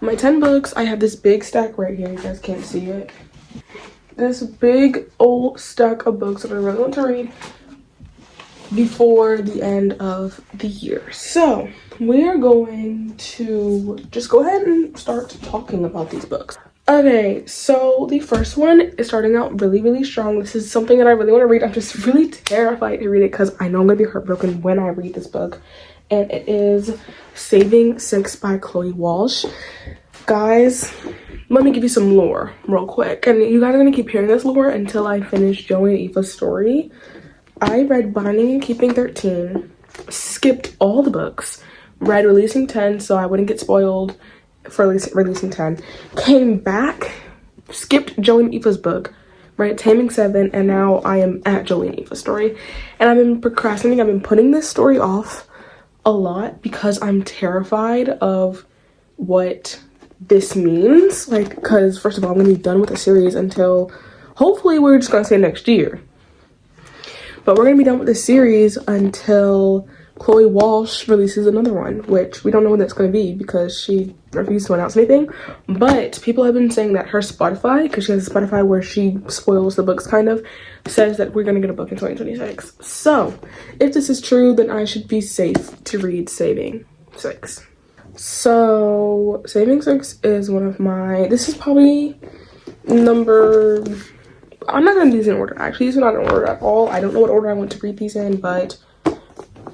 my 10 books, I have this big stack right here. You guys can't see it. This big old stack of books that I really want to read before the end of the year. So we are going to just go ahead and start talking about these books. Okay, so the first one is starting out really strong. This is something that I really want to read. I'm just really terrified to read it because I know I'm gonna be heartbroken when I read this book. And it is Saving Six by Chloe Walsh. Guys, let me give you some lore real quick. And you guys are gonna keep hearing this lore until I finish Joey and Aoife's story. I read Binding and Keeping 13, skipped all the books, read Releasing 10 so I wouldn't get spoiled for releasing 10, came back, skipped Joey and Aoife's book, read Taming 7, and now I am at Joey and Aoife's story. And I've been procrastinating. I've been putting this story off a lot because I'm terrified of what this means. Like, because first of all, I'm gonna be done with the series until, hopefully we're just gonna say next year. But we're gonna be done with this series until Chloe Walsh releases another one, which we don't know when that's going to be because she refused to announce anything. But people have been saying that her Spotify, because she has a Spotify where she spoils the books kind of, says that we're going to get a book in 2026. So if this is true, then I should be safe to read Saving Six. So Saving Six is one of my, this is probably number, I'm not going to do these in order. Actually, these are not in order at all. I don't know what order I want to read these in, but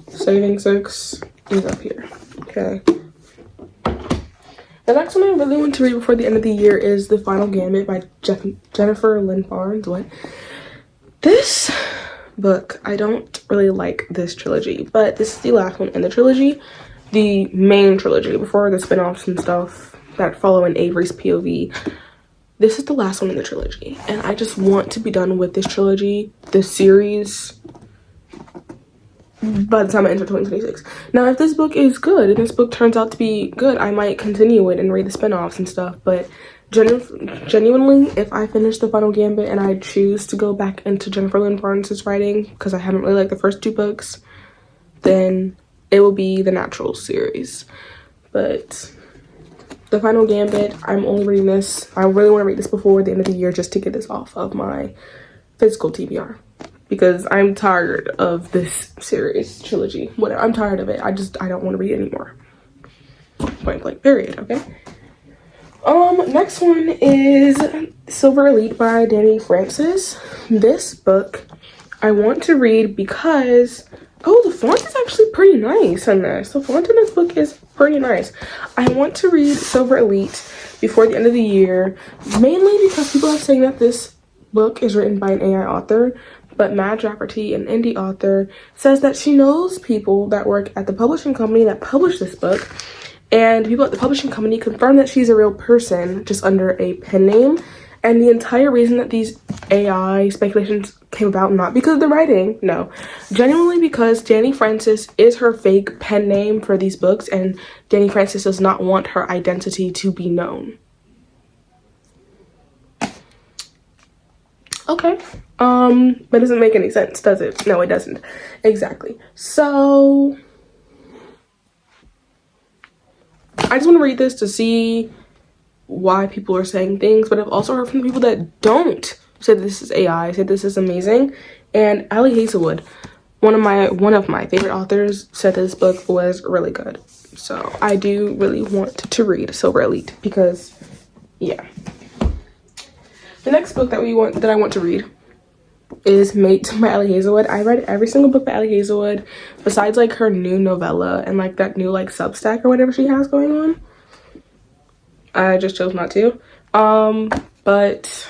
Saving Six is up here. Okay. The next one I really want to read before the end of the year is The Final Gambit by Jennifer Lynn Barnes. What? This book, I don't really like this trilogy, but this is the last one in the trilogy, the main trilogy, before the spin-offs and stuff that follow in Avery's POV. This is the last one in the trilogy, and I just want to be done with this trilogy, this series, by the time I enter 2026. Now, if this book is good, and this book turns out to be good, I might continue it and read the spin-offs and stuff. But genuinely, if I finish The Final Gambit and I choose to go back into Jennifer Lynn Barnes' writing, because I haven't really liked the first two books, then it will be the Natural series. But The Final Gambit, I'm only reading this. I really want to read this before the end of the year just to get this off of my physical TBR. Because I'm tired of this series, trilogy, whatever. I'm tired of it. I don't want to read it anymore. Point blank, period, okay? Next one is Silver Elite by Danny Francis. This book I want to read because, oh, the font is actually pretty nice on this. The font in this book is pretty nice. I want to read Silver Elite before the end of the year, mainly because people are saying that this book is written by an AI author. But Madge Rafferty, an indie author, says that she knows people that work at the publishing company that published this book, and people at the publishing company confirm that she's a real person, just under a pen name. And the entire reason that these AI speculations came about, not because of the writing, no, genuinely because Danny Francis is her fake pen name for these books, and Danny Francis does not want her identity to be known. Okay, that doesn't make any sense, does it? No, it doesn't. Exactly. So I just want to read this to see why people are saying things, but I've also heard from the people that don't say that this is AI, say this is amazing. And Ali Hazelwood, one of my favorite authors, said this book was really good. So I do really want to read Silver Elite because, yeah. The next book that I want to read is Mate by Ali Hazelwood. I read every single book by Ali Hazelwood besides like her new novella and like that new like Substack or whatever she has going on. I just chose not to. But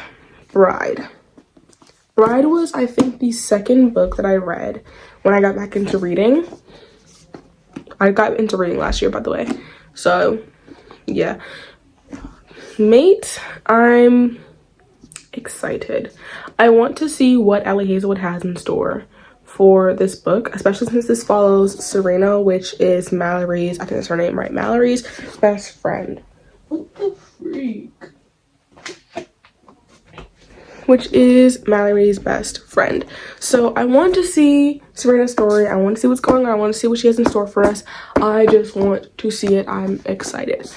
Bride was, I think, the second book that I read when I got back into reading. I got into reading last year, by the way. So yeah, Mate, I'm excited. I want to see what Ali Hazelwood has in store for this book, especially since this follows Serena, which is Mallory's, I think that's her name, right? Mallory's best friend. What the freak? Which is Mallory's best friend. So I want to see Serena's story. I want to see what's going on. I want to see what she has in store for us. I just want to see it. I'm excited.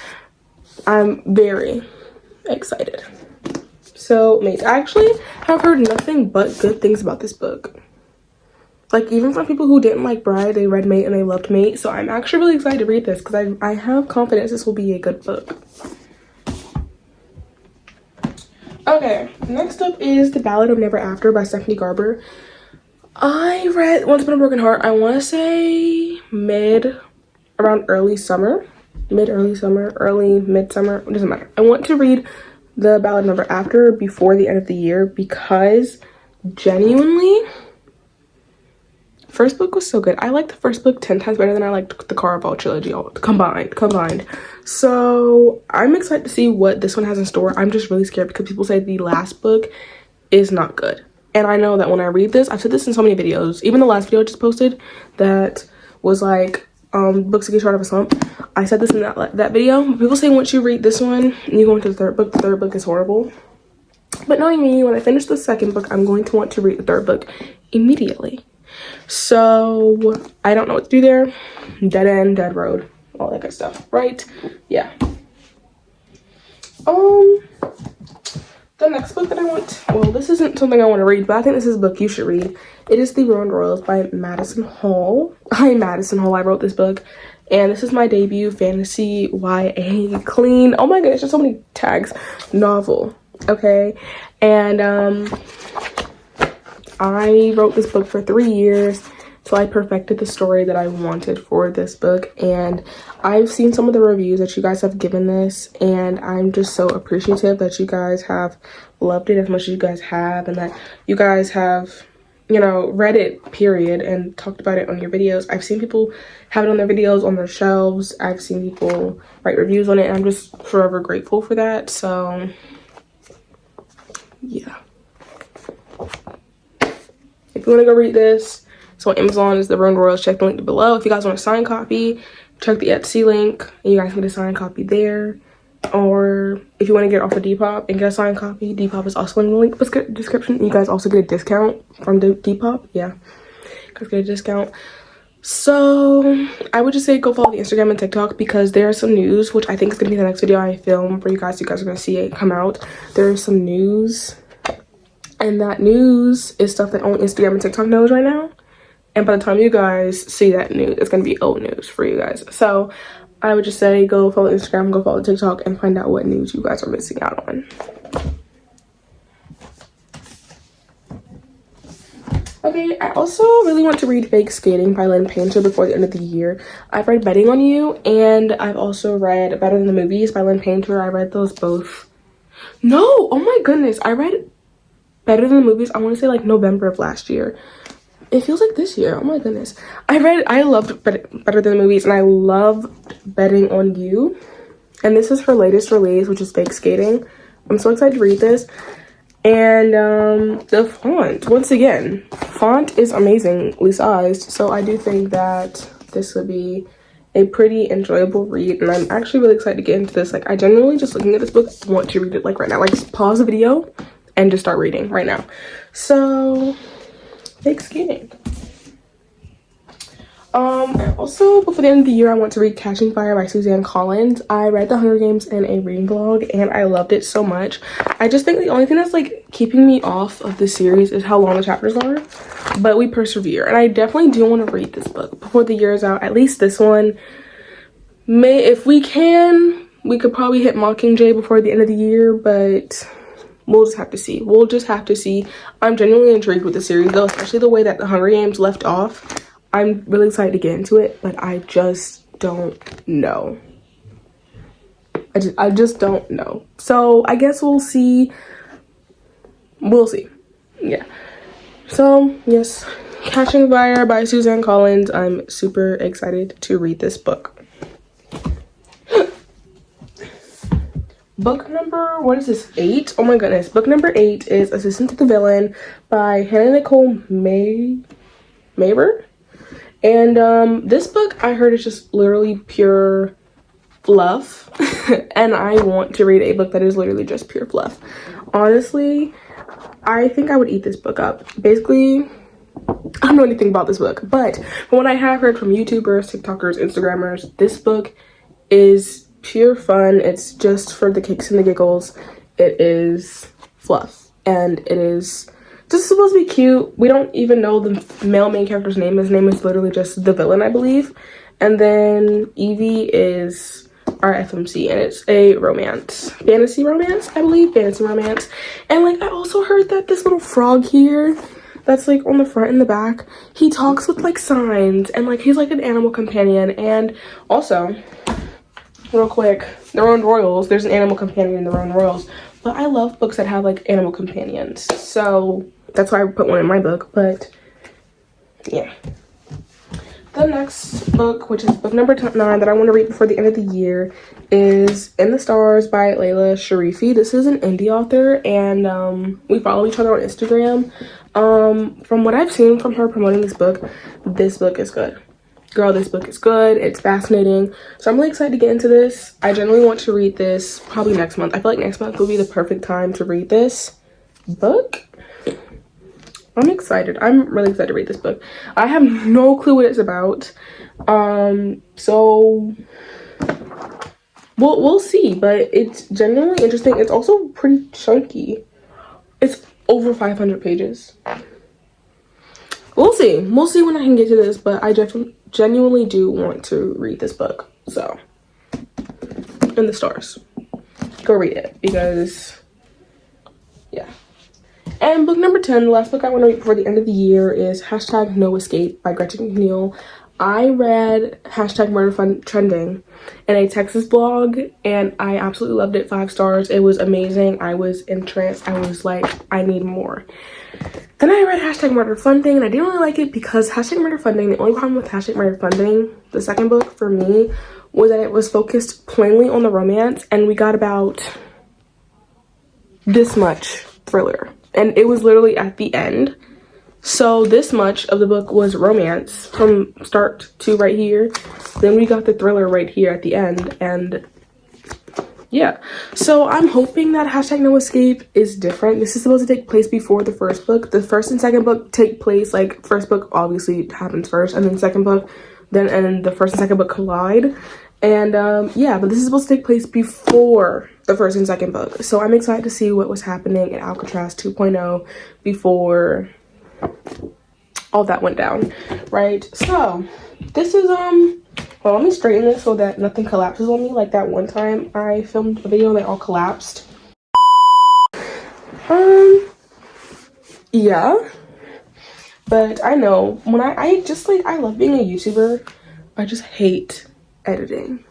I'm very excited. So mate, I actually have heard nothing but good things about this book. Like, even from people who didn't like Bride, they read Mate and they loved Mate. So I'm actually really excited to read this because I have confidence this will be a good book. Okay, next up is The Ballad of Never After by Stephanie Garber. I read Once Upon a Broken Heart, I want to say around early midsummer, it doesn't matter. I want to read The Ballad of Never After before the end of the year because genuinely, first book was so good. I liked the first book 10 times better than I liked the Caraval trilogy all combined. So I'm excited to see what this one has in store. I'm just really scared because people say the last book is not good. And I know that when I read this, I've said this in so many videos, even the last video I just posted that was like books to get you out of a slump. I said this in that video. People say once you read this one and you go into the third book is horrible. But knowing me, when I finish the second book, I'm going to want to read the third book immediately. So I don't know what to do there. Dead end, dead road, all that good stuff, right? Yeah. The next book that I want, well, this isn't something I want to read, but I think this is a book you should read. It is The Ruined Royals by Madison Hall. I'm Madison Hall. I wrote this book, and this is my debut fantasy YA clean, oh my goodness, there's so many tags, novel, okay? And I wrote this book for 3 years till I perfected the story that I wanted for this book, and I've seen some of the reviews that you guys have given this, and I'm just so appreciative that you guys have loved it as much as you guys have, and that you guys have, you know, read it, period, and talked about it on your videos. I've seen people have it on their videos, on their shelves. I've seen people write reviews on it, and I'm just forever grateful for that. So yeah, if you want to go read this, so on Amazon is The Ruined Royals. Check the link below. If you guys want a signed copy, check the Etsy link and you guys can get a signed copy there. Or if you want to get it off of Depop and get a signed copy, Depop is also in the link description. You guys also get a discount from Depop. Yeah, you guys get a discount. So I would just say go follow the Instagram and TikTok because there's some news, which I think is going to be the next video I film for you guys. You guys are going to see it come out. There's some news, and that news is stuff that only Instagram and TikTok knows right now. And by the time you guys see that news, it's going to be old news for you guys. So I would just say go follow Instagram, go follow TikTok, and find out what news you guys are missing out on. Okay, I also really want to read Fake Skating by Lynn Painter before the end of the year. I've read Betting on You, and I've also read Better Than the Movies by Lynn Painter. I read those both. No, oh my goodness. I read Better Than the Movies, I want to say like November of last year. It feels like this year. Oh my goodness. I loved Better Than the Movies, and I loved Betting on You. And this is her latest release, which is Fake Skating. I'm so excited to read this. And the font, once again, font is amazingly sized. So I do think that this would be a pretty enjoyable read. And I'm actually really excited to get into this. Like, I genuinely, just looking at this book, want to read it like right now. Like, just pause the video and just start reading right now. So Fake Skating. Also, before the end of the year, I want to read Catching Fire by Suzanne Collins. I read The Hunger Games in a reading vlog, and I loved it so much. I just think the only thing that's like keeping me off of the series is how long the chapters are, but we persevere. And I definitely do want to read this book before the year is out. At least this one. If we can, we could probably hit Mockingjay before the end of the year, but we'll just have to see. We'll just have to see. I'm genuinely intrigued with the series though, especially the way that The Hunger Games left off. I'm really excited to get into it, but I just don't know. I just don't know. So I guess we'll see. We'll see. Yeah. So yes, Catching Fire by Suzanne Collins. I'm super excited to read this book. Book number, what is this, 8? Oh my goodness. Book number 8 is Assistant to the Villain by Hannah Nicole Mabur. And this book I heard is just literally pure fluff. And I want to read a book that is literally just pure fluff. Honestly, I think I would eat this book up. Basically, I don't know anything about this book, but from what I have heard from YouTubers, TikTokers, Instagrammers, this book is pure fun. It's just for the kicks and the giggles. It is fluff, and it is just supposed to be cute. We don't even know the male main character's name. His name is literally just the villain, I believe. And then Evie is our FMC, and it's a romance, fantasy romance, I believe, fantasy romance. And like, I also heard that this little frog here that's like on the front and the back, he talks with like signs, and like he's like an animal companion. And also, real quick, the Rowan Royals, there's an animal companion in the Rowan Royals. But I love books that have like animal companions, so that's why I put one in my book. But yeah, the next book, which is book number 9 that I want to read before the end of the year, is In the Stars by 𝘰𝘱𝘦𝘯. This is an indie author, and we follow each other on Instagram. From what I've seen from her promoting this book is good. Girl, this book is good. It's fascinating. So I'm really excited to get into this. I generally want to read this probably next month. I feel like next month will be the perfect time to read this book. I'm excited. I'm really excited to read this book. I have no clue what it's about. So we'll see, but it's genuinely interesting. It's also pretty chunky. It's over 500 pages. We'll see when I can get to this, but I genuinely do want to read this book. So In the Stars, go read it, because yeah. And book number 10, the last book I want to read before the end of the year, is #NoEscape by Gretchen McNeil. I read #MurderFun Trending in a Texas blog, and I absolutely loved it. 5 stars. It was amazing. I was entranced. I was like, I need more. Then I read #MurderFunding, and I didn't really like it because #MurderFunding, the only problem with #MurderFunding, the second book for me, was that it was focused plainly on the romance, and we got about this much thriller. And it was literally at the end. So this much of the book was romance from start to right here. Then we got the thriller right here at the end. And yeah, so I'm hoping that #NoEscape is different. This is supposed to take place before the first book. The first and second book take place, like, first book obviously happens first, and then second book, and the first and second book collide. And yeah, but this is supposed to take place before the first and second book. So I'm excited to see what was happening in Alcatraz 2.0 before all that went down, right? So this is well, let me straighten this so that nothing collapses on me like that one time I filmed a video that all collapsed. Yeah, but I know when I just like, I love being a YouTuber. I just hate editing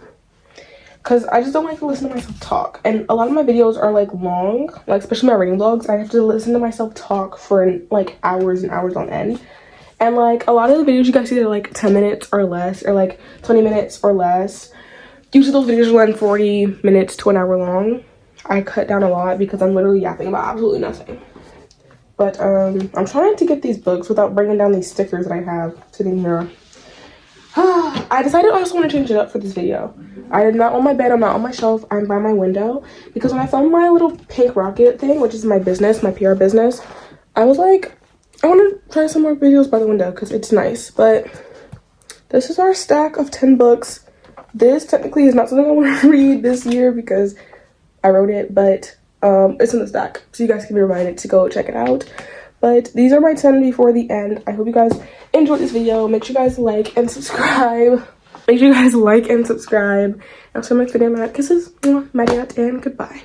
because I just don't like to listen to myself talk, and a lot of my videos are like long, like especially my reading vlogs. I have to listen to myself talk for like hours and hours on end. And like a lot of the videos you guys see, they're like 10 minutes or less, or like 20 minutes or less. Usually those videos are like 40 minutes to an hour long. I cut down a lot because I'm literally yapping about absolutely nothing. But I'm trying to get these books without bringing down these stickers that I have sitting here. I decided I just want to change it up for this video. I am not on my bed, I'm not on my shelf, I'm by my window. Because when I filmed my little pink rocket thing, which is my business, my PR business, I was like, I want to try some more videos by the window because it's nice. But this is our stack of 10 books. This technically is not something I want to read this year because I wrote it, but it's in the stack, so you guys can be reminded to go check it out. But these are my 10 before the end. I hope you guys enjoyed this video. Make sure you guys like and subscribe. Make sure you guys like and subscribe. I'll send my video, kisses, my dad, and goodbye.